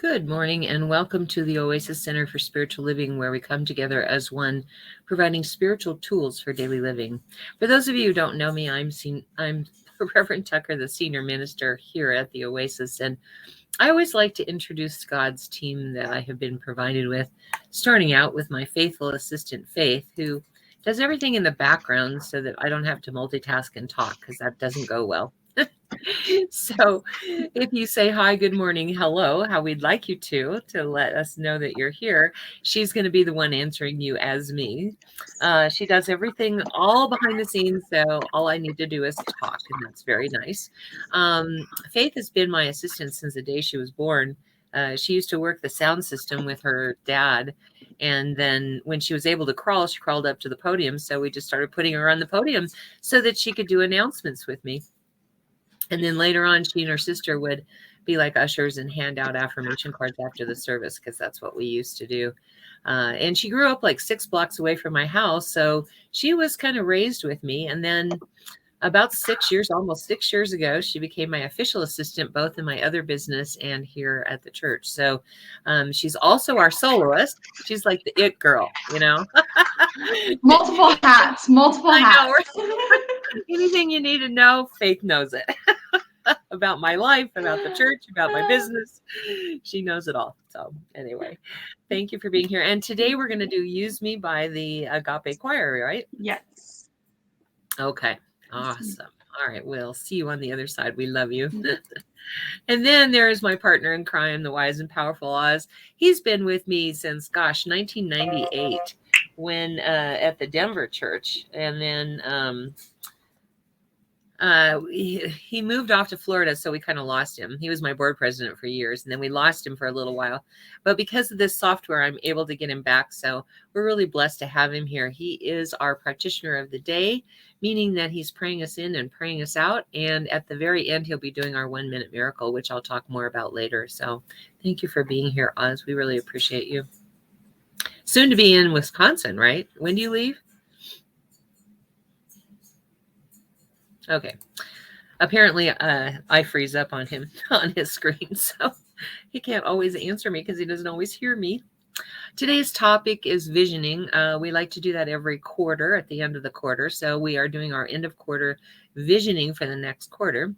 Good morning and welcome to the Oasis Center for Spiritual Living, where we come together as one, providing spiritual tools for daily living. For those of you who don't know me, I'm Reverend Tucker, the senior minister here at the Oasis, and I always like to introduce God's team that I have been provided with, starting out with my faithful assistant, Faith, who does everything in the background so that I don't have to multitask and talk, because that doesn't go well. So if you say hi, good morning, hello, how we'd like you to let us know that you're here, she's going to be the one answering you as me. She does everything all behind the scenes, so all I need to do is talk, and that's very nice. Faith has been my assistant since the day she was born. She used to work the sound system with her dad. And then when she was able to crawl, she crawled up to the podium. So we just started putting her on the podium so that she could do announcements with me. And then later on, she and her sister would be like ushers and hand out affirmation cards after the service, because that's what we used to do. And she grew up like 6 blocks away from my house. So she was kind of raised with me. And then about 6 years, almost 6 years ago, she became my official assistant, both in my other business and here at the church. So she's also our soloist. She's like the it girl, you know. Multiple hats. I know. Anything you need to know, Faith knows it. About my life, about the church, about my business. She knows it all. So anyway, thank you for being here. And today we're going to do Use Me by the Agape Choir, right? Yes. Okay. Awesome. All right. We'll see you on the other side. We love you. And then there is my partner in crime, the wise and powerful Oz. He's been with me since, 1998 when at the Denver church. And then he moved off to Florida, so we kind of lost him. He was my board president for years, and then we lost him for a little while. But because of this software, I'm able to get him back. So we're really blessed to have him here. He is our practitioner of the day, meaning that he's praying us in and praying us out. And at the very end, he'll be doing our 1-minute miracle, which I'll talk more about later. So thank you for being here, Oz. We really appreciate you. Soon to be in Wisconsin, right? When do you leave? Okay. Apparently, I freeze up on him on his screen, so he can't always answer me because he doesn't always hear me. Today's topic is visioning. We like to do that every quarter at the end of the quarter. So we are doing our end of quarter visioning for the next quarter.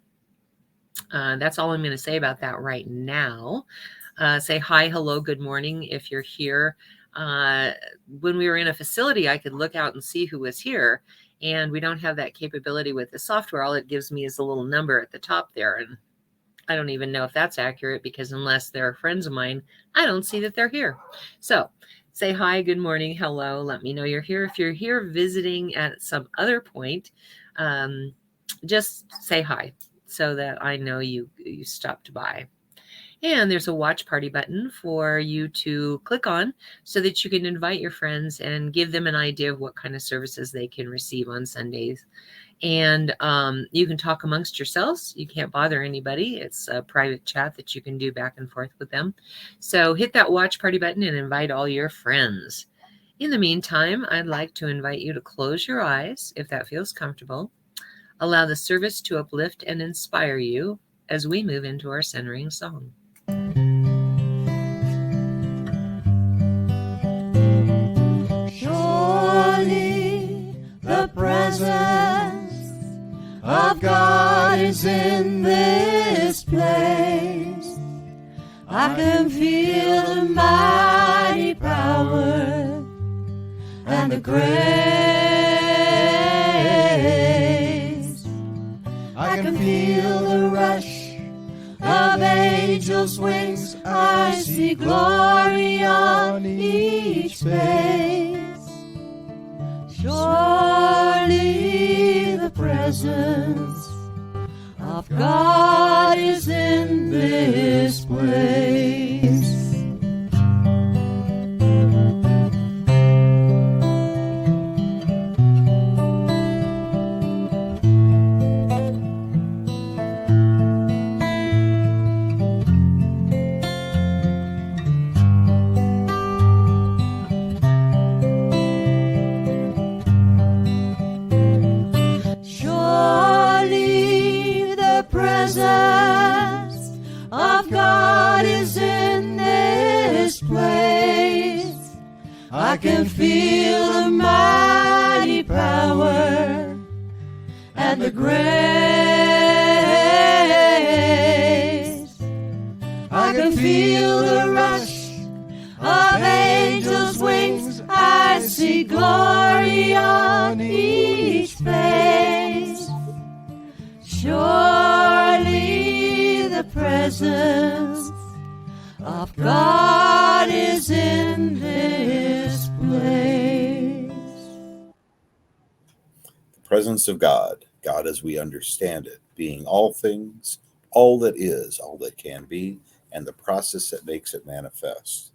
That's all I'm going to say about that right now. Say hi, hello, good morning if you're here. When we were in a facility, I could look out and see who was here. And we don't have that capability with the software. All it gives me is a little number at the top there. And I don't even know if that's accurate, because unless they're friends of mine, I don't see that they're here. So say hi, good morning, hello. Let me know you're here. If you're here visiting at some other point, just say hi so that I know you stopped by. And there's a watch party button for you to click on so that you can invite your friends and give them an idea of what kind of services they can receive on Sundays. And you can talk amongst yourselves. You can't bother anybody. It's a private chat that you can do back and forth with them. So hit that watch party button and invite all your friends. In the meantime, I'd like to invite you to close your eyes if that feels comfortable. Allow the service to uplift and inspire you as we move into our centering song. Surely the presence of God is in this place. I can feel the mighty power and the grace. I can feel the rush of angels' wings. I see glory on each face. Surely the presence of God is in this place. Surely the presence of God is in place. I can feel the mighty power and the grace. I can feel the rush of angels' wings. I see glory on each face. Surely the presence of God is in this place. The presence of God, God as we understand it, being all things, all that is, all that can be, and the process that makes it manifest.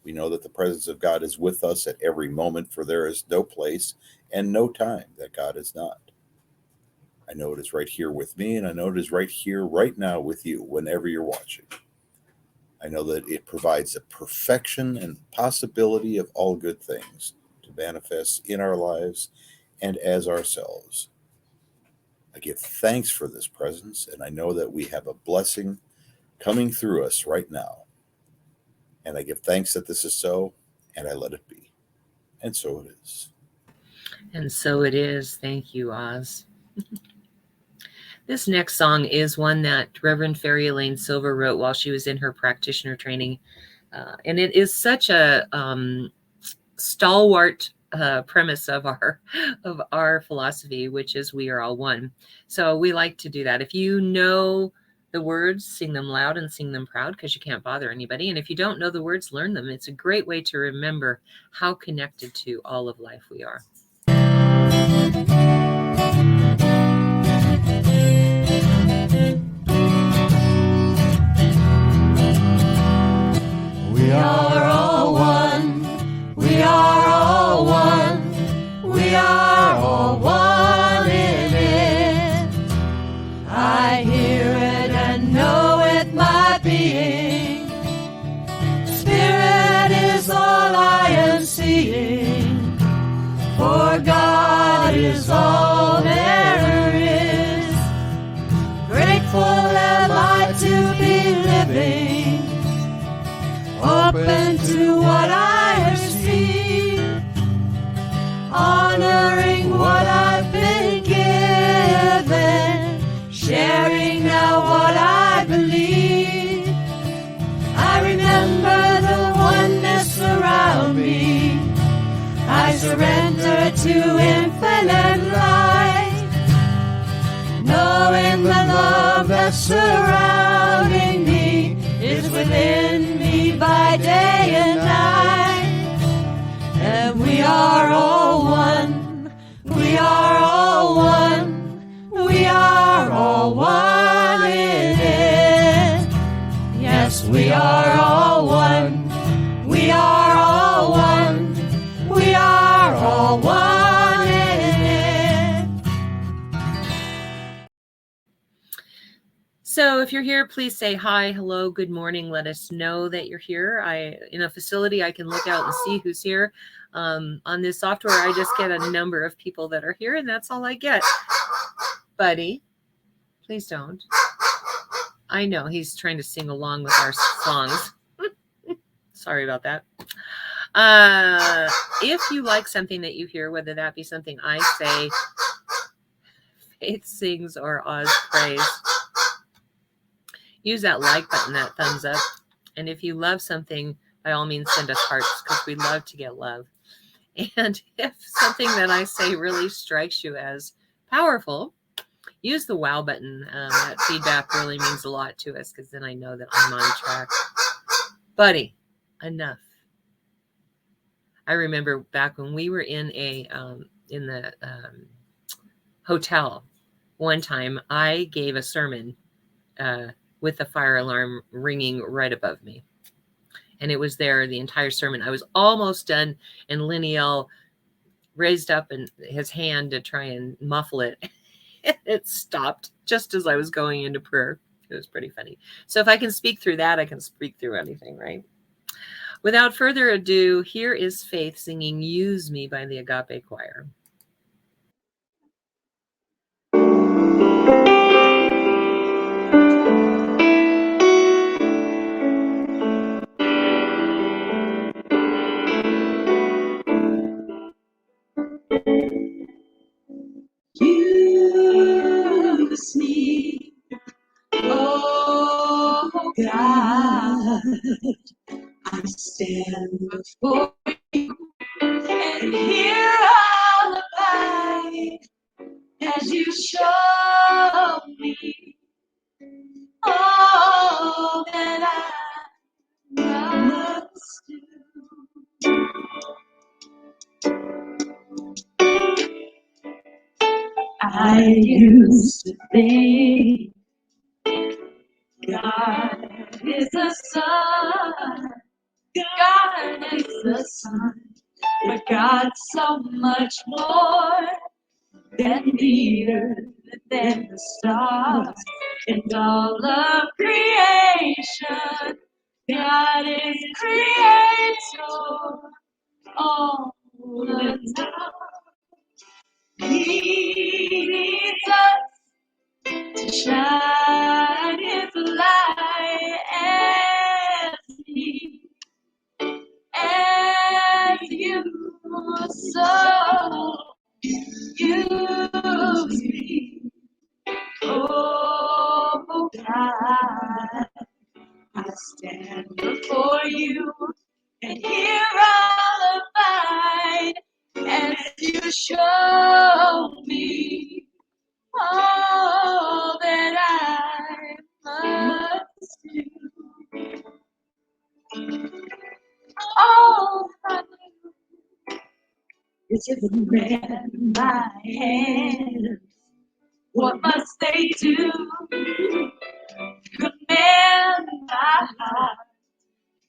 We know that the presence of God is with us at every moment, for there is no place and no time that God is not. I know it is right here with me, and I know it is right here, right now with you, whenever you're watching. I know that it provides the perfection and possibility of all good things to manifest in our lives and as ourselves. I give thanks for this presence, and I know that we have a blessing coming through us right now. And I give thanks that this is so, and I let it be. And so it is. And so it is. Thank you, Oz. This next song is one that Reverend Fairy Elaine Silver wrote while she was in her practitioner training. And it is such a stalwart premise of our philosophy, which is we are all one. So we like to do that. If you know the words, sing them loud and sing them proud, because you can't bother anybody. And if you don't know the words, learn them. It's a great way to remember how connected to all of life we are. We are all one. We are all one. We are all one in it. I hear it and know it, my being. Spirit is all I am seeing. For God is all there is. Grateful am I to be living, open to what I have seen, honoring what I've been given, sharing now what I believe. I remember the oneness around me. I surrender to infinite light, knowing the love that's surrounding me is within me by day and night. And we are all one. We are all one. We are all one in it. Yes, we are all one. We are all one. We are all one in it. So if you're here, please say hi, hello, good morning. Let us know that you're here. In a facility, I can look out and see who's here. On this software, I just get a number of people that are here, and that's all I get. Buddy, please don't. I know he's trying to sing along with our songs. Sorry about that. If you like something that you hear, whether that be something I say, Faith sings, or Oz prays, use that like button, that thumbs up. And if you love something, by all means, send us hearts, because we love to get love. And if something that I say really strikes you as powerful, use the wow button. That feedback really means a lot to us, because then I know that I'm on track. Buddy, enough. I remember back when we were in the hotel one time, I gave a sermon with the fire alarm ringing right above me. And it was there the entire sermon. I was almost done, and Linnell raised up his hand to try and muffle it. It stopped just as I was going into prayer. It was pretty funny. So if I can speak through that, I can speak through anything, right? Without further ado, here is Faith singing Use Me by the Agape Choir. God, I stand before you and hear all about it as you show me all that I must do. I used to think God is the sun, God is the sun, but God's so much more than the earth, than the stars, and all of creation. God is creator, all the time. He needs us to shine His light as you so use me. Oh God, I stand before you and hear all about as you show me all that I must do. All I do is to command my hands. What must they do? Command my heart.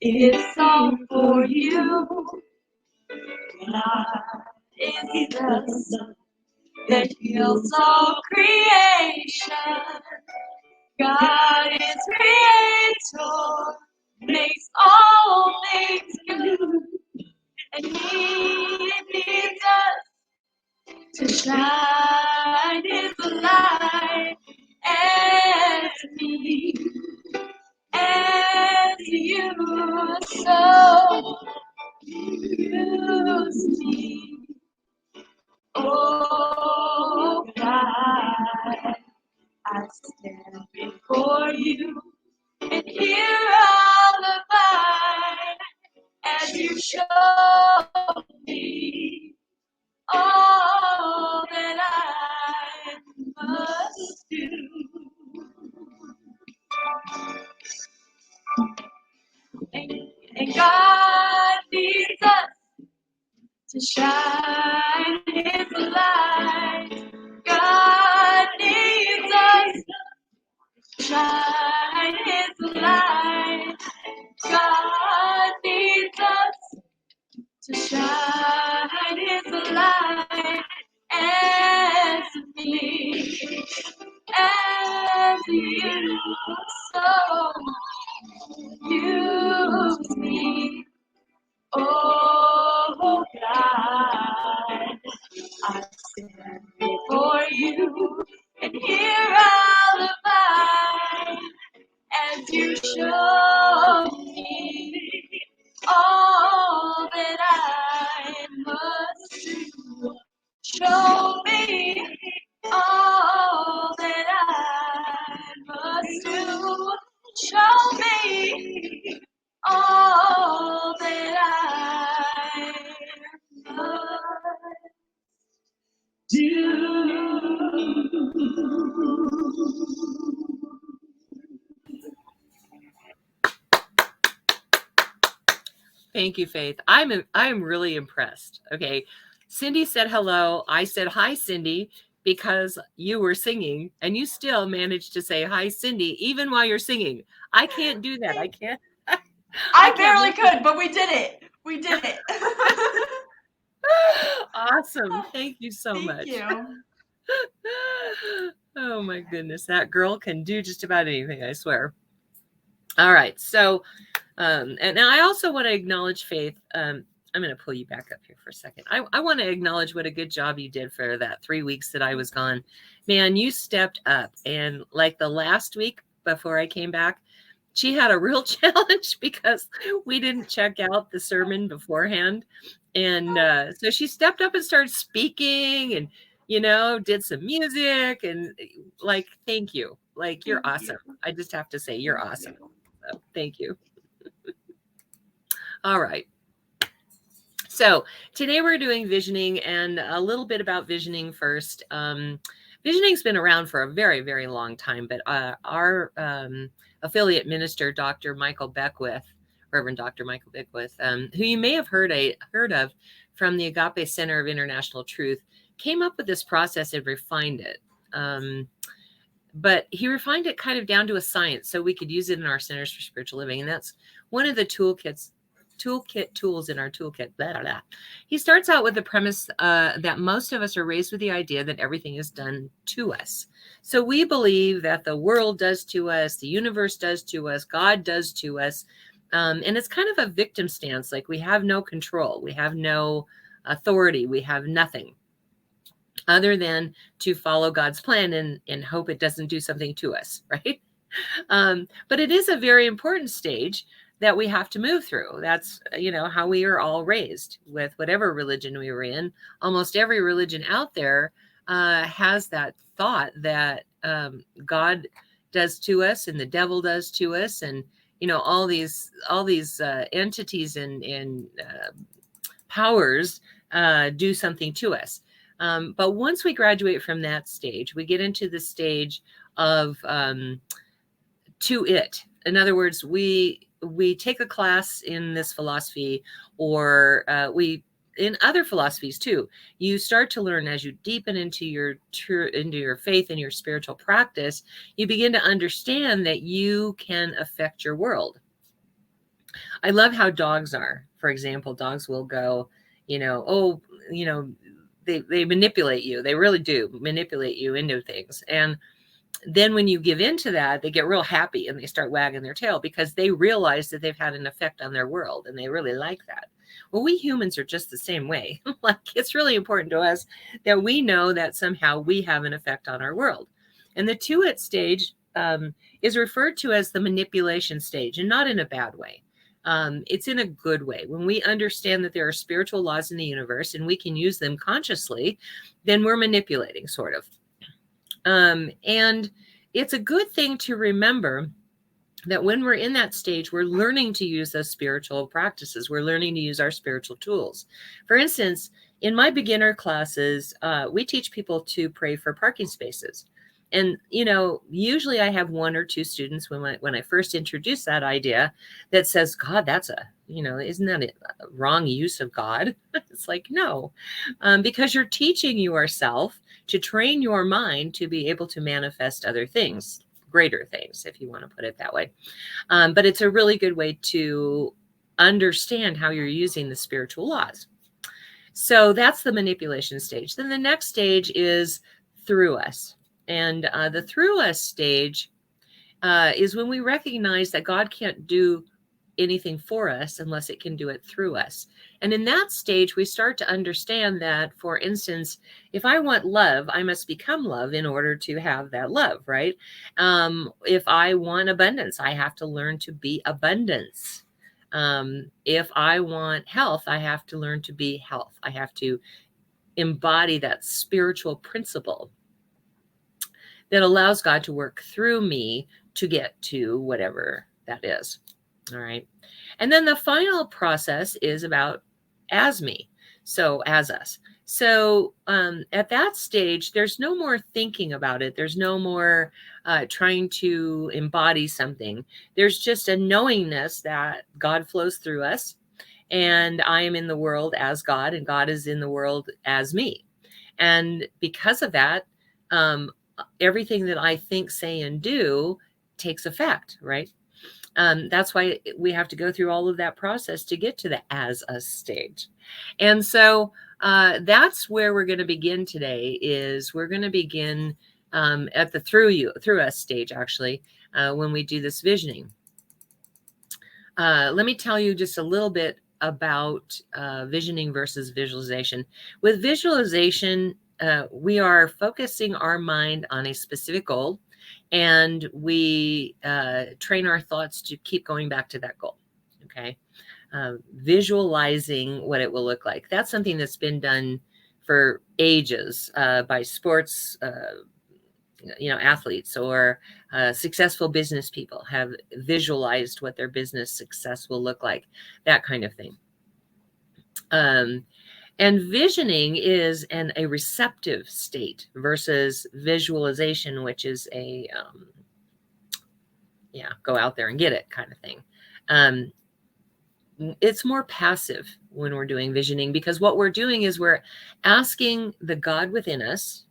It's all for you. God is the sun that heals all creation. God is creator, makes all things new, and He needs us to shine His light as me, as you so use me. Oh God, I stand before you and hear all about as you show me all that I must do. And God needs us to shine His light. God needs us to shine His light. God needs us to shine His light as me, as you so use me. Oh God, I stand before you and hear all about as you show me all that I must do. Show me all that I must do. Show me all that I must do. Thank you, Faith. I'm really impressed. Okay. Cindy said hello. I said hi, Cindy, because you were singing and you still managed to say hi, Cindy, even while you're singing. I can't do that. I can't. I barely could, but we did it. We did it. Awesome. Thank you so Thank much. you. Oh my goodness. That girl can do just about anything, I swear. All right. So, and now I also want to acknowledge Faith. I'm going to pull you back up here for a second. I want to acknowledge what a good job you did for that 3 weeks that I was gone. Man, you stepped up. And like the last week before I came back, she had a real challenge because we didn't check out the sermon beforehand. And so she stepped up and started speaking and, did some music and like, thank you. Like, you're awesome. I just have to say, you're awesome. Thank you. All right. So today we're doing visioning, and a little bit about visioning first. Visioning's been around for a very, very long time, but our affiliate minister, Dr. Michael Beckwith, Reverend Dr. Michael Beckwith, who you may have heard of from the Agape Center of International Truth, came up with this process and refined it. But he refined it kind of down to a science so we could use it in our Centers for Spiritual Living. And that's one of the toolkit tools in our toolkit. Blah, blah, blah. He starts out with the premise that most of us are raised with the idea that everything is done to us. So we believe that the world does to us, the universe does to us, God does to us. And it's kind of a victim stance, like we have no control, we have no authority, we have nothing other than to follow God's plan and hope it doesn't do something to us, right? But it is a very important stage that we have to move through. That's, how we are all raised with whatever religion we were in. Almost every religion out there has that thought that God does to us and the devil does to us, and all these entities and powers do something to us. But once we graduate from that stage, we get into the stage of to it. In other words, we take a class in this philosophy, or we in other philosophies too. You start to learn as you deepen into your faith and your spiritual practice. You begin to understand that you can affect your world. I love how dogs are. For example, dogs will go, they manipulate you. They really do manipulate you into things. And then when you give into that, they get real happy and they start wagging their tail because they realize that they've had an effect on their world and they really like that. Well, we humans are just the same way. Like, it's really important to us that we know that somehow we have an effect on our world. And the to it stage is referred to as the manipulation stage, and not in a bad way. It's in a good way. When we understand that there are spiritual laws in the universe and we can use them consciously, then we're manipulating, sort of. And it's a good thing to remember that when we're in that stage, we're learning to use those spiritual practices. We're learning to use our spiritual tools. For instance, in my beginner classes, we teach people to pray for parking spaces. And, usually I have one or two students when I first introduce that idea that says, God, that's isn't that a wrong use of God? It's like, no, because you're teaching yourself to train your mind to be able to manifest other things, greater things, if you want to put it that way. But it's a really good way to understand how you're using the spiritual laws. So that's the manipulation stage. Then the next stage is through us. And the through us stage is when we recognize that God can't do anything for us unless it can do it through us. And in that stage, we start to understand that, for instance, if I want love, I must become love in order to have that love, right? If I want abundance, I have to learn to be abundance. If I want health, I have to learn to be health. I have to embody that spiritual principle that allows God to work through me to get to whatever that is. All right. And then the final process is about as me. So as us. So at that stage, there's no more thinking about it. There's no more trying to embody something. There's just a knowingness that God flows through us, and I am in the world as God, and God is in the world as me. And because of that, everything that I think, say, and do takes effect, right? That's why we have to go through all of that process to get to the as us stage. And so that's where we're going to begin today. Is we're going to begin at the through us stage, actually, when we do this visioning. Let me tell you just a little bit about visioning versus visualization. With visualization, we are focusing our mind on a specific goal, and we train our thoughts to keep going back to that goal. Okay. Visualizing what it will look like. That's something that's been done for ages by sports athletes or successful business people have visualized what their business success will look like, that kind of thing. And visioning is a receptive state versus visualization, which is a go out there and get it kind of thing. It's more passive when we're doing visioning, because what we're doing is we're asking the God within us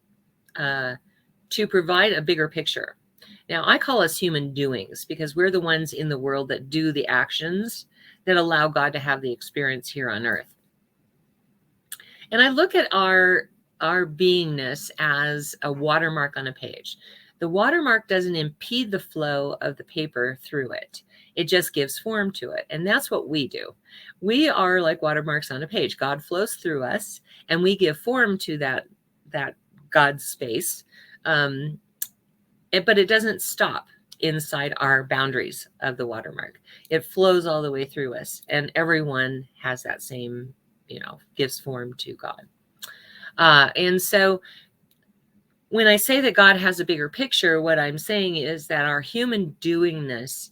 to provide a bigger picture. Now, I call us human doings because we're the ones in the world that do the actions that allow God to have the experience here on earth. And I look at our beingness as a watermark on a page. The watermark doesn't impede the flow of the paper through it. It just gives form to it. And that's what we do. We are like watermarks on a page. God flows through us and we give form to that God space. But it doesn't stop inside our boundaries of the watermark. It flows all the way through us, and everyone has that same, gives form to God. And so when I say that God has a bigger picture, what I'm saying is that our human doingness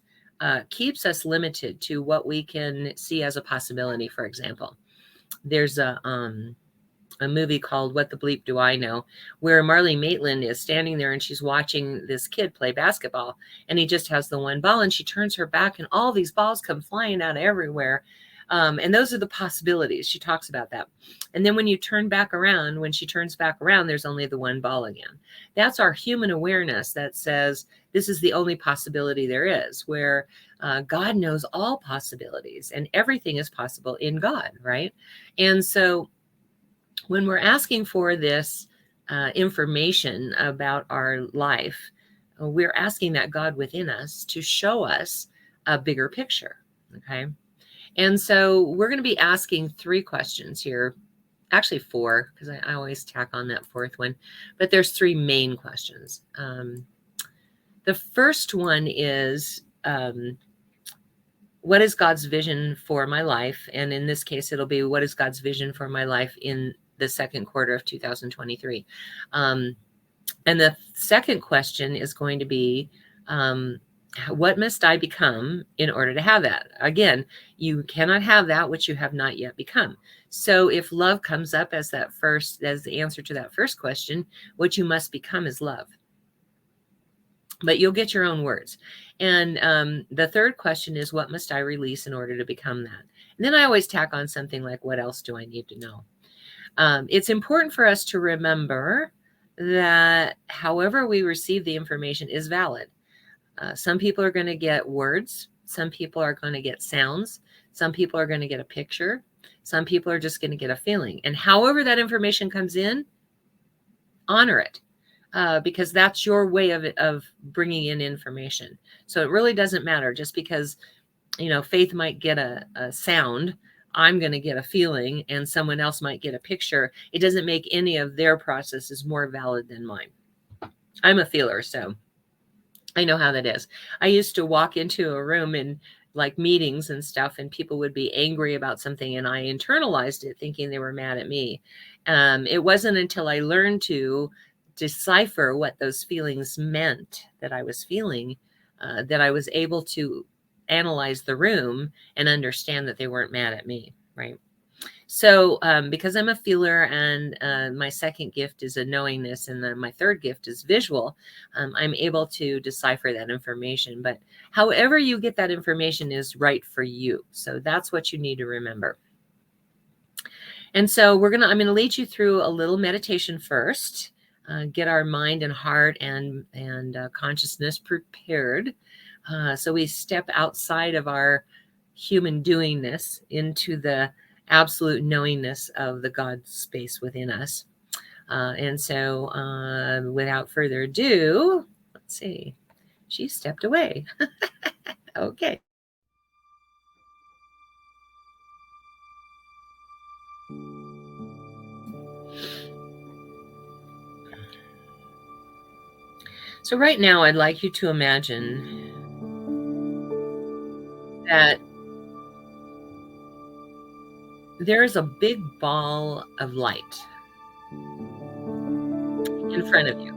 keeps us limited to what we can see as a possibility. For example, there's a movie called What the Bleep Do I Know, where Marlee Maitland is standing there and she's watching this kid play basketball, and he just has the one ball, and she turns her back and all these balls come flying out everywhere. And those are the possibilities. She talks about that. And then when you turn back around, when she turns back around, there's only the one ball again. That's our human awareness that says this is the only possibility there is, where God knows all possibilities and everything is possible in God, right? And so when we're asking for this information about our life, we're asking that God within us to show us a bigger picture, okay? And so we're going to be asking 3 questions here, actually 4, because I always tack on that 4th one, but there's 3 main questions. The first one is, what is God's vision for my life? And in this case, it'll be, what is God's vision for my life in the second quarter of 2023? And the second question is going to be, what must I become in order to have that? Again, you cannot have that which you have not yet become. So if love comes up as the answer to that first question, what you must become is love. But you'll get your own words. And the third question is, what must I release in order to become that? And then I always tack on something like, what else do I need to know? It's important for us to remember that however we receive the information is valid. Some people are going to get words. Some people are going to get sounds. Some people are going to get a picture. Some people are just going to get a feeling. And however that information comes in, honor it, because that's your way of bringing in information. So it really doesn't matter. Just because, Faith might get a sound, I'm going to get a feeling, and someone else might get a picture. It doesn't make any of their processes more valid than mine. I'm a feeler, so I know how that is. I used to walk into a room in like meetings and stuff, and people would be angry about something, and I internalized it thinking they were mad at me. It wasn't until I learned to decipher what those feelings meant that I was feeling that I was able to analyze the room and understand that they weren't mad at me, right? So because I'm a feeler, and my second gift is a knowingness, and then my third gift is visual, I'm able to decipher that information. But however you get that information is right for you. So that's what you need to remember. And so I'm going to lead you through a little meditation first, get our mind and heart and consciousness prepared. So we step outside of our human doingness into the absolute knowingness of the God space within us. And so without further ado, let's see, she stepped away. Okay. So right now, I'd like you to imagine that there is a big ball of light in front of you.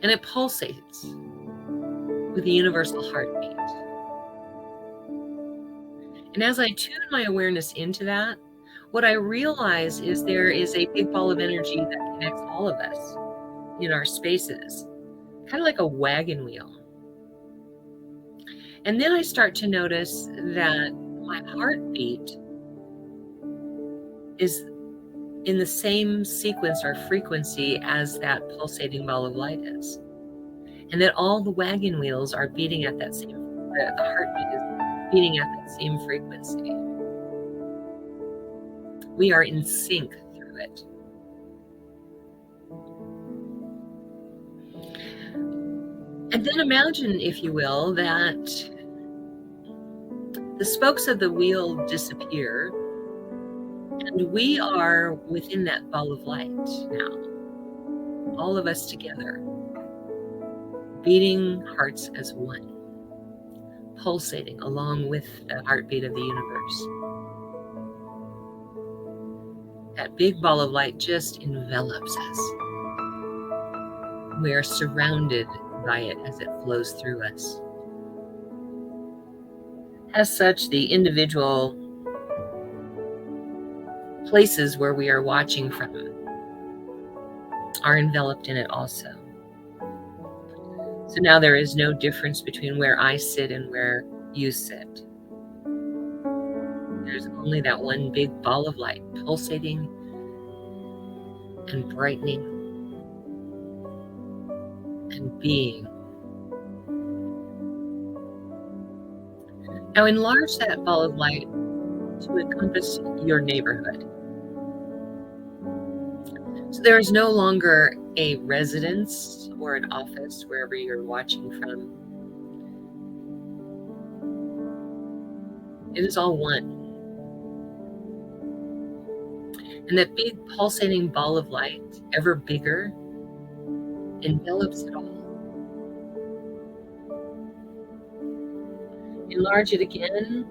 and it pulsates with the universal heartbeat. And as I tune my awareness into that, what I realize is there is a big ball of energy that connects all of us in our spaces, kind of like a wagon wheel. And then I start to notice that my heartbeat is in the same sequence or frequency as that pulsating ball of light is. And that all the wagon wheels are beating at that same, the heartbeat is beating at that same frequency. We are in sync through it. And then imagine, if you will, that the spokes of the wheel disappear and we are within that ball of light now. All of us together, beating hearts as one, pulsating along with the heartbeat of the universe. That big ball of light just envelops us. We are surrounded by it as it flows through us. As such, the individual places where we are watching from are enveloped in it also. So now there is no difference between where I sit and where you sit. There's only that one big ball of light pulsating and brightening and being. Now enlarge that ball of light to encompass your neighborhood. So there is no longer a residence or an office wherever you're watching from. It is all one. And that big pulsating ball of light, ever bigger, envelops it all. Enlarge it again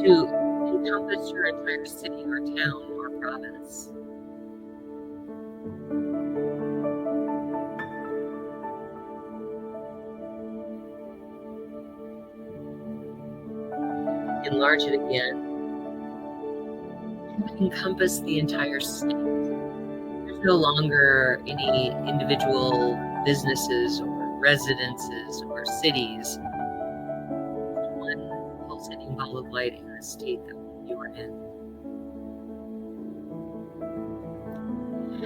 to encompass your entire city or town or province. Enlarge it again to encompass the entire state. There's no longer any individual businesses or residences or cities. One pulsating ball of light in the state that you are in.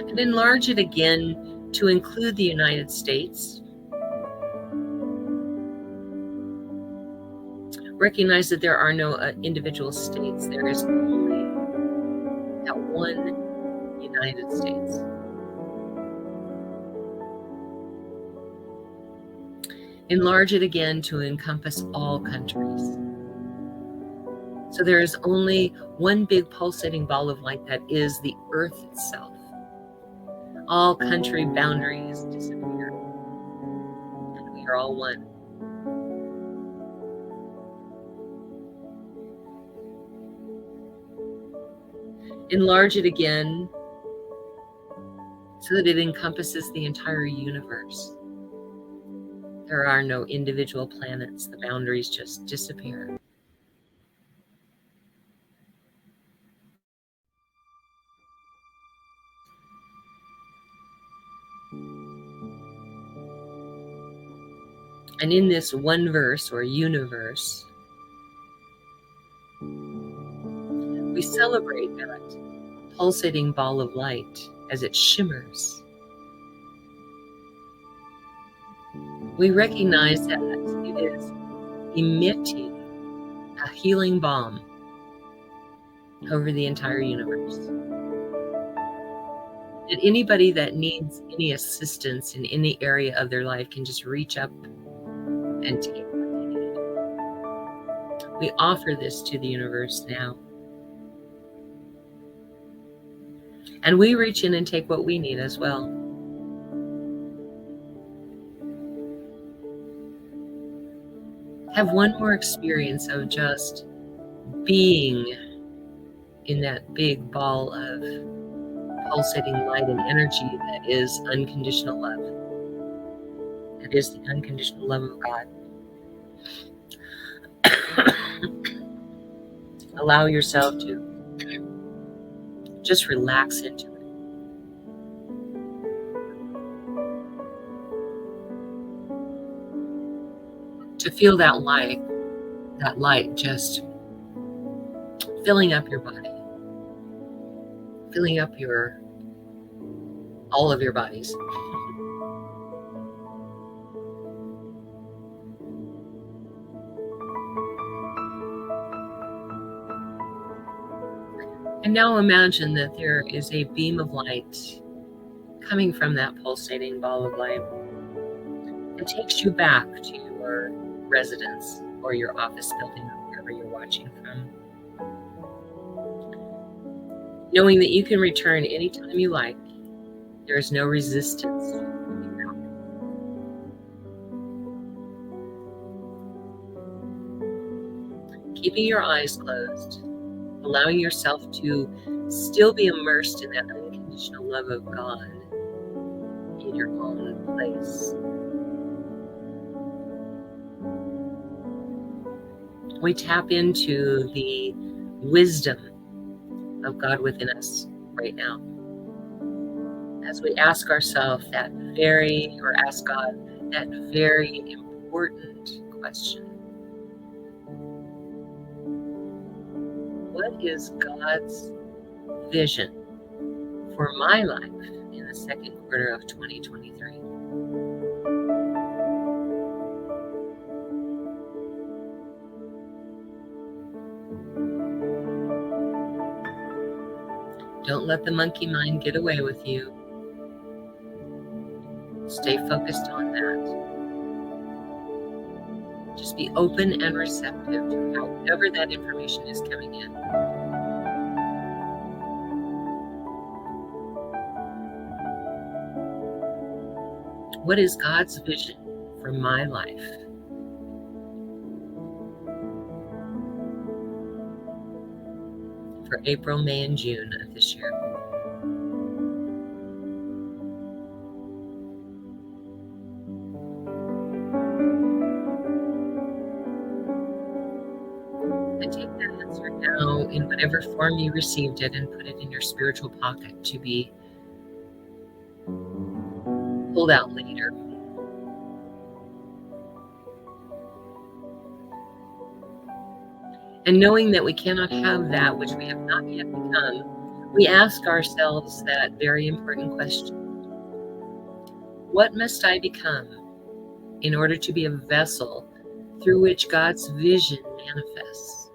And enlarge it again to include the United States. Recognize that there are no individual states. There is only that one United States. Enlarge it again to encompass all countries. So there is only one big pulsating ball of light that is the earth itself. All country boundaries disappear, and we are all one. Enlarge it again so that it encompasses the entire universe. There are no individual planets. The boundaries just disappear. And in this one verse or universe, we celebrate that pulsating ball of light as it shimmers. We recognize that it is emitting a healing balm over the entire universe. That anybody that needs any assistance in any area of their life can just reach up and take what they need. We offer this to the universe now. And we reach in and take what we need as well. Have one more experience of just being in that big ball of pulsating light and energy that is unconditional love. That is the unconditional love of God. Allow yourself to just relax into it. To feel that light just filling up your body, filling up all of your bodies. And now imagine that there is a beam of light coming from that pulsating ball of light. It takes you back to your residence or your office building or wherever you're watching from. Knowing that you can return anytime you like. There is no resistance. Keeping your eyes closed, allowing yourself to still be immersed in that unconditional love of God in your own place. We tap into the wisdom of God within us right now. As we ask ourselves ask God that very important question. What is God's vision for my life in the second quarter of 2023? Don't let the monkey mind get away with you. Stay focused on that. Just be open and receptive to however that information is coming in. What is God's vision for my life? For April, May, and June of this year. And take that answer now in whatever form you received it and put it in your spiritual pocket to be pulled out later. And knowing that we cannot have that which we have not yet become, we ask ourselves that very important question. What must I become in order to be a vessel through which God's vision manifests?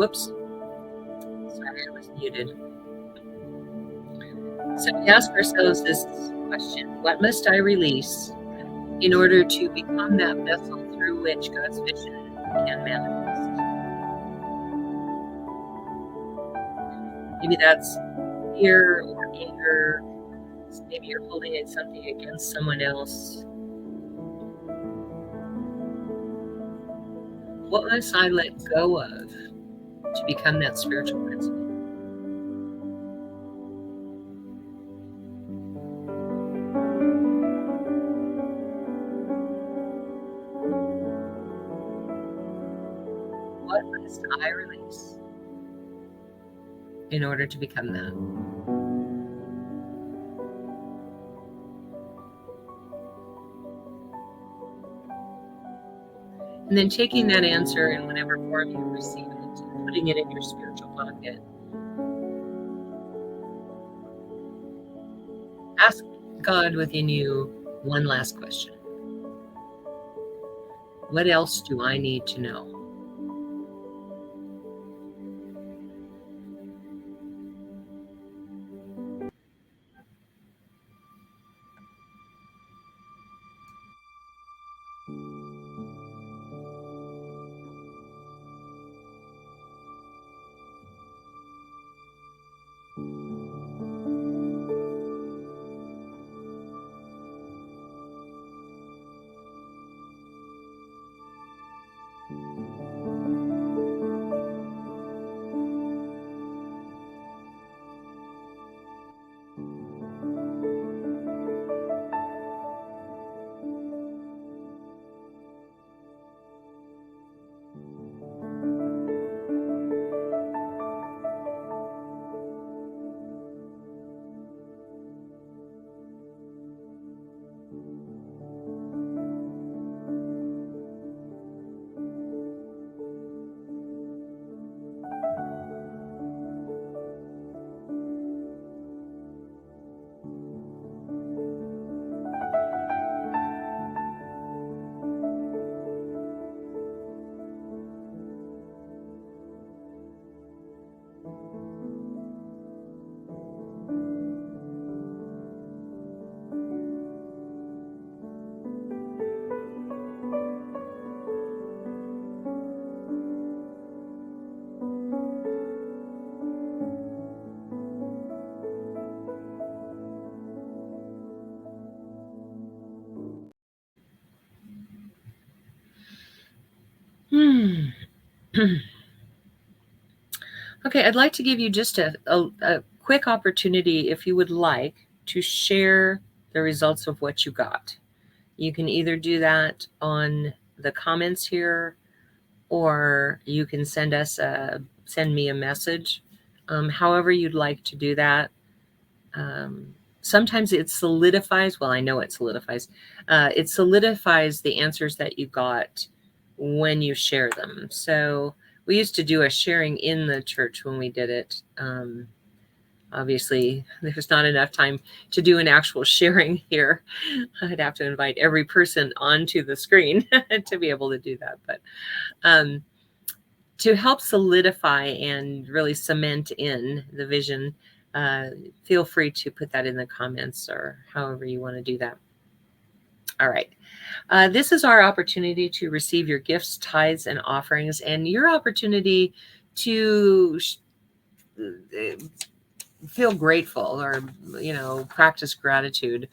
Whoops. Sorry, I was muted. So we ask ourselves this question: what must I release in order to become that vessel through which God's vision can manifest? Maybe that's fear or anger. Maybe you're holding something against someone else. What must I let go of to become that spiritual principle? What must I release in order to become that? And then taking that answer in whatever form you receive it and putting it in your spiritual pocket. Ask God within you one last question. What else do I need to know? Okay, I'd like to give you just a quick opportunity, if you would like, to share the results of what you got. You can either do that on the comments here, or you can send me a message. However you'd like to do that. Sometimes it solidifies, well, I know it solidifies the answers that you got when you share them. So we used to do a sharing in the church when we did it. Obviously, there's not enough time to do an actual sharing here. I'd have to invite every person onto the screen to be able to do that. But to help solidify and really cement in the vision, feel free to put that in the comments or however you want to do that. All right. This is our opportunity to receive your gifts, tithes, and offerings, and your opportunity to feel grateful or, practice gratitude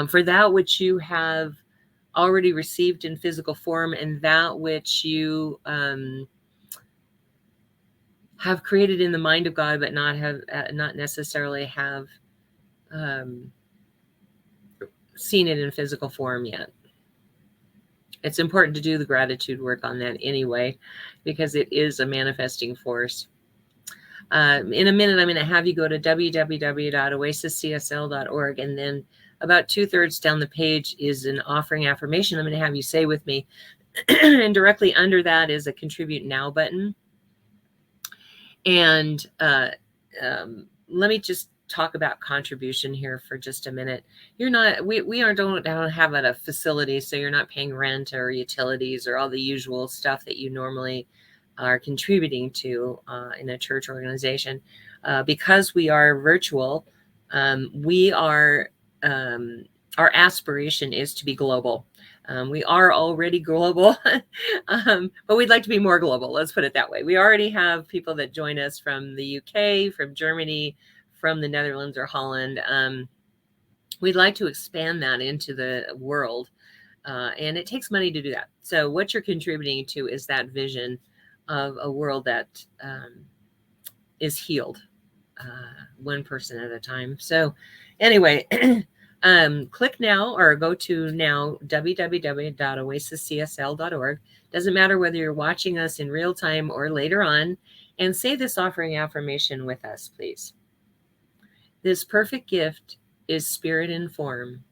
for that which you have already received in physical form and that which you have created in the mind of God, but not necessarily have seen it in physical form yet. It's important to do the gratitude work on that anyway, because it is a manifesting force. In a minute, I'm going to have you go to www.oasiscsl.org, and then about 2/3 down the page is an offering affirmation I'm going to have you say with me. And directly under that is a Contribute Now button. And let me just talk about contribution here for just a minute. We don't have a facility, so you're not paying rent or utilities or all the usual stuff that you normally are contributing to in a church organization. Because we are virtual, we are our aspiration is to be global. We are already global, but we'd like to be more global. Let's put it that way. We already have people that join us from the UK, from Germany, from the Netherlands or Holland. We'd like to expand that into the world, and it takes money to do that. So what you're contributing to is that vision of a world that is healed, one person at a time. So anyway, click now or go to now www.oasiscsl.org. Doesn't matter whether you're watching us in real time or later on, and say this offering affirmation with us, please. This perfect gift is spirit in form,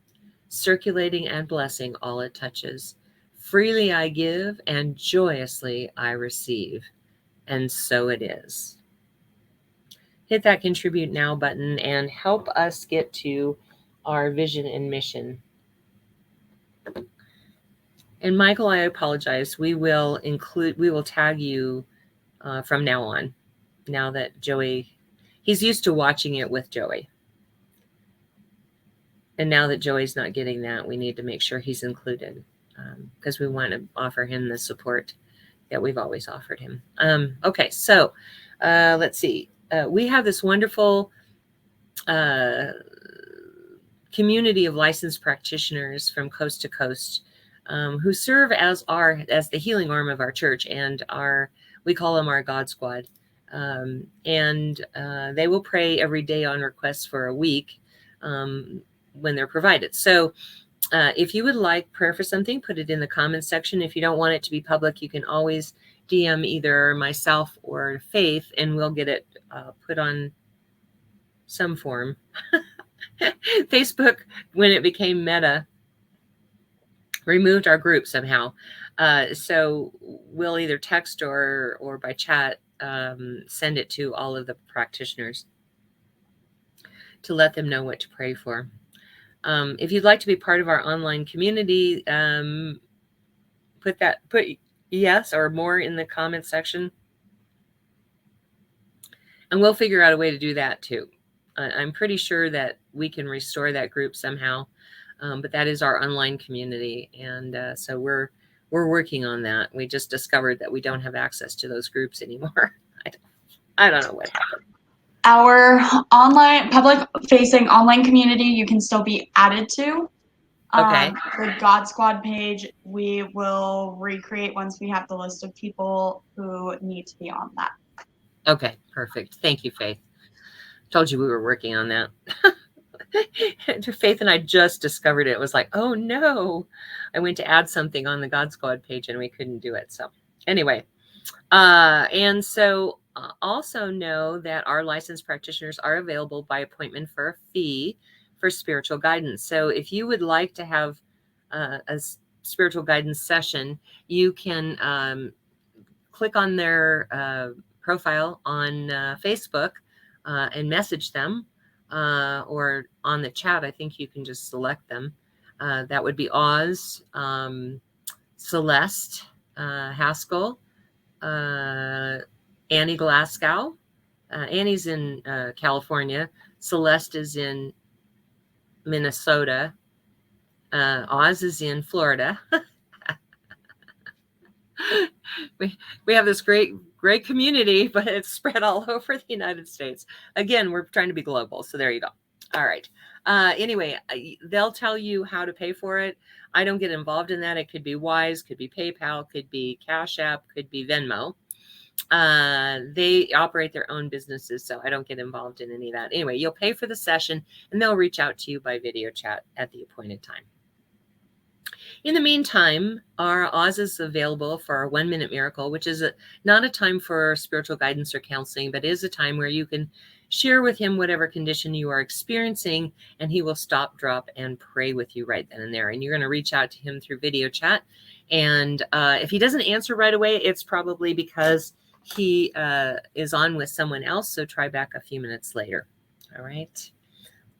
circulating and blessing all it touches. Freely I give and joyously I receive. And so it is. Hit that contribute now button and help us get to our vision and mission. And Michael, I apologize. We will tag you from now on. Now that Joey, he's used to watching it with Joey. And now that Joey's not getting that, we need to make sure he's included because we want to offer him the support that we've always offered him. Okay, so let's see. We have this wonderful community of licensed practitioners from coast to coast who serve as the healing arm of our church, and we call them our God Squad. And they will pray every day on requests for a week when they're provided. So if you would like prayer for something, put it in the comments section. If you don't want it to be public, you can always DM either myself or Faith, and we'll get it put on some form. Facebook, when it became Meta, removed our group somehow. So we'll either text or by chat send it to all of the practitioners to let them know what to pray for. If you'd like to be part of our online community, put yes or more in the comments section. And we'll figure out a way to do that too. I'm pretty sure that we can restore that group somehow, but that is our online community. And so we're working on that. We just discovered that we don't have access to those groups anymore. I don't know what happened. Our online, public-facing online community, you can still be added to. Okay. The God Squad page, we will recreate once we have the list of people who need to be on that. Okay, perfect. Thank you, Faith. Told you we were working on that. Faith and I just discovered it. It was like, oh no. I went to add something on the God Squad page and we couldn't do it. So anyway, and so also know that our licensed practitioners are available by appointment for a fee for spiritual guidance. So if you would like to have a spiritual guidance session, you can click on their profile on Facebook and message them, or on the chat. I think you can just select them. That would be Oz, Celeste Haskell, Annie Glasgow. Annie's in California. Celeste is in Minnesota. Oz is in Florida. we have this great community, but it's spread all over the United States. Again, we're trying to be global. So there you go. All right. Anyway, they'll tell you how to pay for it. I don't get involved in that. It could be Wise, could be PayPal, could be Cash App, could be Venmo. They operate their own businesses, so I don't get involved in any of that. Anyway, you'll pay for the session and they'll reach out to you by video chat at the appointed time. In the meantime, our Oz is available for our 1 Minute Miracle, which is not a time for spiritual guidance or counseling, but is a time where you can share with him whatever condition you are experiencing, and he will stop, drop, and pray with you right then and there. And you're going to reach out to him through video chat. And if he doesn't answer right away, it's probably because he is on with someone else. So try back a few minutes later. All right.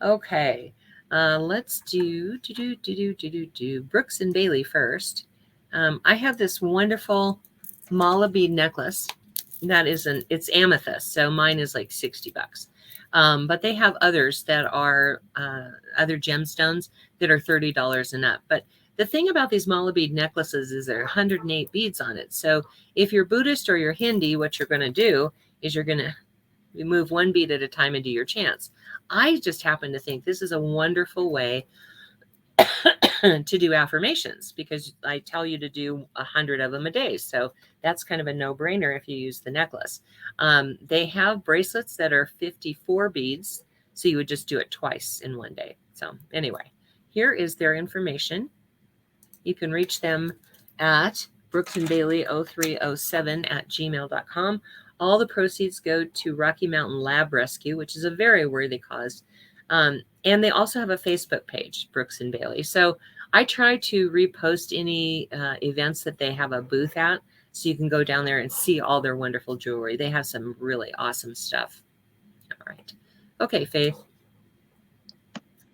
Okay. Let's do Brooks and Bailey first. I have this wonderful mala bead necklace. That it's amethyst. So mine is like $60. But they have others that are other gemstones that are $30 and up. But the thing about these mala bead necklaces is there are 108 beads on it. So if you're Buddhist or you're Hindi, what you're going to do is you're going to move one bead at a time and do your chants. I just happen to think this is a wonderful way to do affirmations, because I tell you to do 100 of them a day. So that's kind of a no-brainer if you use the necklace. They have bracelets that are 54 beads. So you would just do it twice in one day. So anyway, here is their information. You can reach them at brooksandbailey0307@gmail.com. All the proceeds go to Rocky Mountain Lab Rescue, which is a very worthy cause. And they also have a Facebook page, Brooks and Bailey. So I try to repost any events that they have a booth at, so you can go down there and see all their wonderful jewelry. They have some really awesome stuff. All right. Okay, Faith.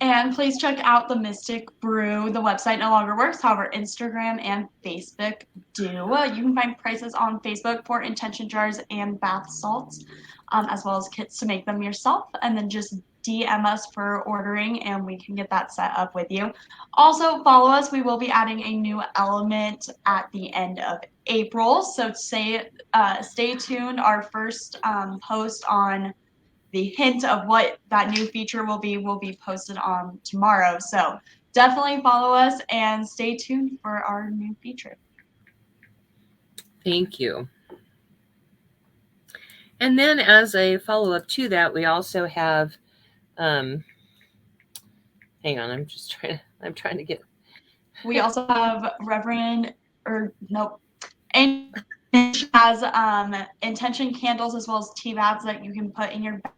And please check out the Mystic Brew. The website no longer works. However, Instagram and Facebook do. You can find prices on Facebook for intention jars and bath salts, as well as kits to make them yourself. And then just DM us for ordering and we can get that set up with you. Also, follow us. We will be adding a new element at the end of April. So stay tuned. Our first post on the hint of what that new feature will be posted on tomorrow. So definitely follow us and stay tuned for our new feature. Thank you. And then as a follow-up to that, we also have, hang on, I'm trying to get. We also have and has intention candles as well as tea bags that you can put in your bag.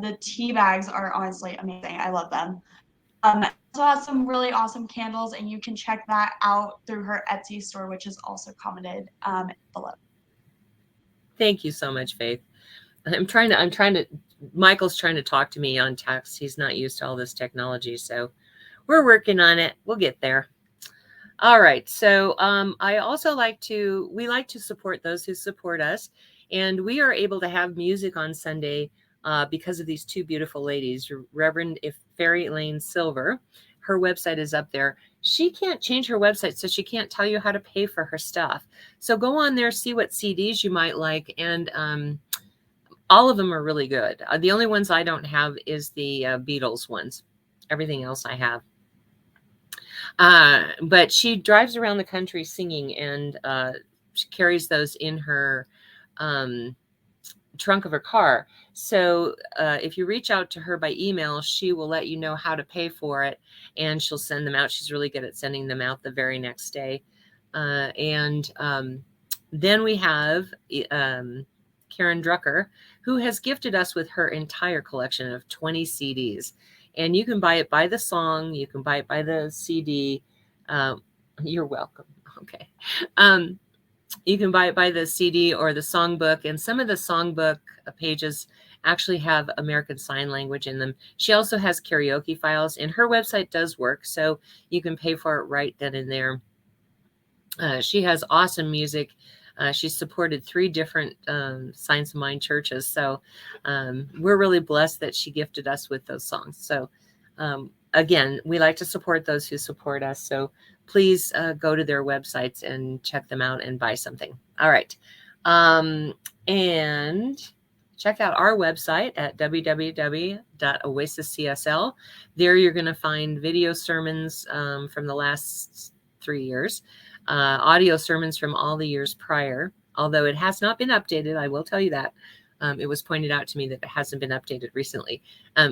The tea bags are honestly amazing. I love them. Also has some really awesome candles, and you can check that out through her Etsy store, which is also commented below. Thank you so much, Faith. Michael's trying to talk to me on text. He's not used to all this technology, so we're working on it. We'll get there. All right. So I also like to support those who support us, and we are able to have music on Sunday because of these two beautiful ladies, Reverend Fairy Elaine Silver. Her website is up there. She can't change her website, so she can't tell you how to pay for her stuff. So go on there, see what CDs you might like, and all of them are really good. The only ones I don't have is the Beatles ones. Everything else I have. But she drives around the country singing, and she carries those in her trunk of her car. So if you reach out to her by email, she will let you know how to pay for it, and she'll send them out. She's really good at sending them out the very next day. And then we have Karen Drucker, who has gifted us with her entire collection of 20 CDs. And you can buy it by the song. You can buy it by the CD. You're welcome. Okay. You can buy it by the CD or the songbook. And some of the songbook pages actually have American Sign Language in them. She also has karaoke files, and her website does work. So you can pay for it right then and there. She has awesome music. She's supported 3 different Science of Mind churches. So we're really blessed that she gifted us with those songs. So again, we like to support those who support us. So please go to their websites and check them out and buy something. All right. And check out our website at www.oasiscsl. There you're going to find video sermons from the last 3 years. Audio sermons from all the years prior, although it has not been updated. I will tell you that. It was pointed out to me that it hasn't been updated recently.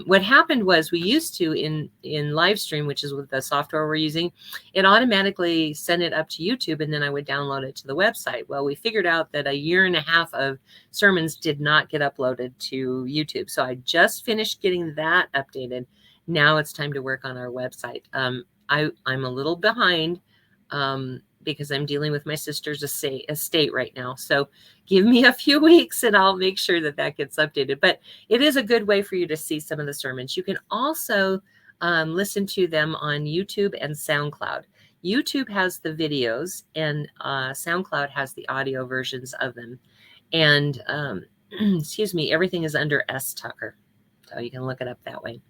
What happened was we used to in Livestream, which is with the software we're using, it automatically sent it up to YouTube, and then I would download it to the website. Well, we figured out that 1.5 years of sermons did not get uploaded to YouTube. So I just finished getting that updated. Now it's time to work on our website. I'm a little behind because I'm dealing with my sister's estate right now. So give me a few weeks and I'll make sure that that gets updated. But it is a good way for you to see some of the sermons. You can also listen to them on YouTube and SoundCloud. YouTube has the videos, and SoundCloud has the audio versions of them. And excuse me, everything is under S. Tucker. So you can look it up that way.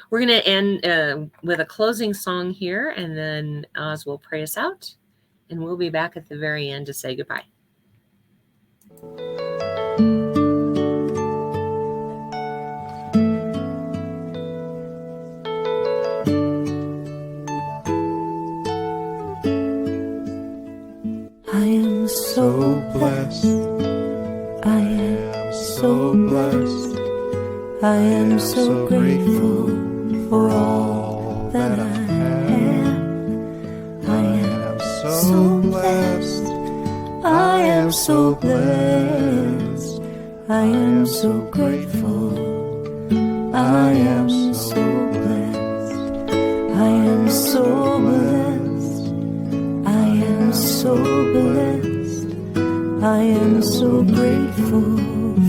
We're going to end with a closing song here, and then Oz will pray us out. And we'll be back at the very end to say goodbye. I am so blessed. I am so blessed. I am so grateful for all that I have. I am so blessed. I am so blessed. I am so grateful. I am so blessed. I am so blessed. I am so blessed. I am so grateful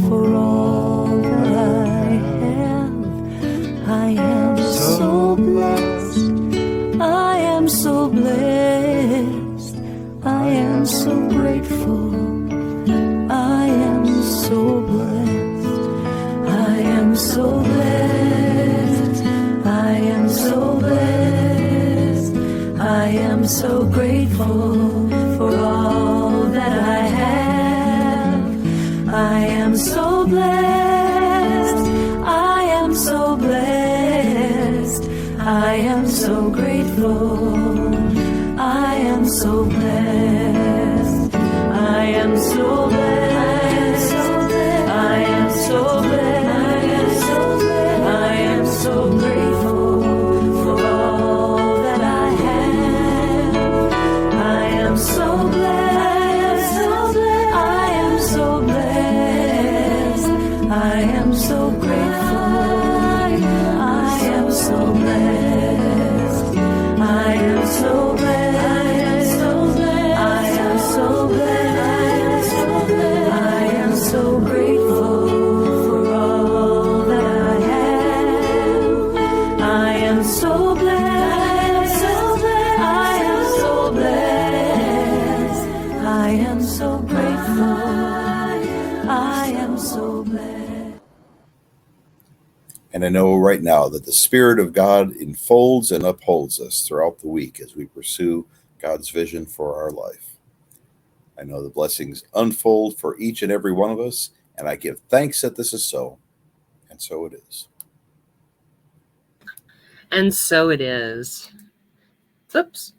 for all that I have. I am so blessed. I am so blessed. I am so grateful. I am so blessed. I am so blessed. I am so blessed. I am so grateful for all that I have. I am so blessed. I am so blessed. I am so grateful. I am so blessed. I am so blessed. I am so blessed. I am so grateful for all that I have. I am so blessed. I am so blessed. I am so grateful. I am so blessed. I am so blessed. I am so blessed. I am so grateful for all that I have. I am so blessed. I am so blessed. I am so grateful. I am so blessed. And I know right now that the Spirit of God enfolds and upholds us throughout the week as we pursue God's vision for our life. I know the blessings unfold for each and every one of us, and I give thanks that this is so, and so it is. And so it is. Oops.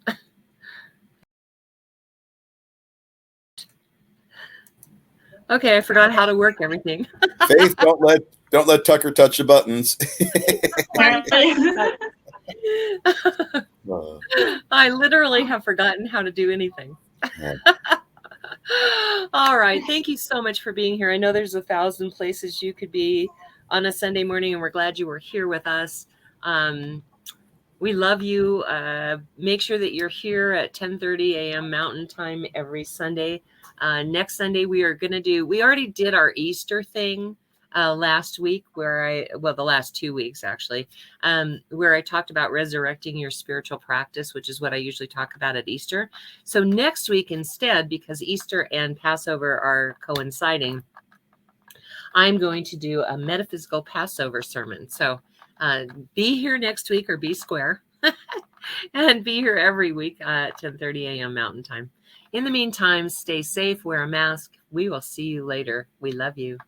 Okay, I forgot how to work everything. Faith, don't let Tucker touch the buttons. I literally have forgotten how to do anything. Yeah. All right. Thank you so much for being here. I know there's 1,000 places you could be on a Sunday morning, and we're glad you were here with us. We love you. Make sure that you're here at 10:30 a.m. Mountain Time every Sunday. Next Sunday, we already did our Easter thing last week the last 2 weeks actually, where I talked about resurrecting your spiritual practice, which is what I usually talk about at Easter. So next week instead, because Easter and Passover are coinciding, I'm going to do a metaphysical Passover sermon. So be here next week, or be square, and be here every week at 10:30 a.m. Mountain Time. In the meantime, stay safe, wear a mask. We will see you later. We love you.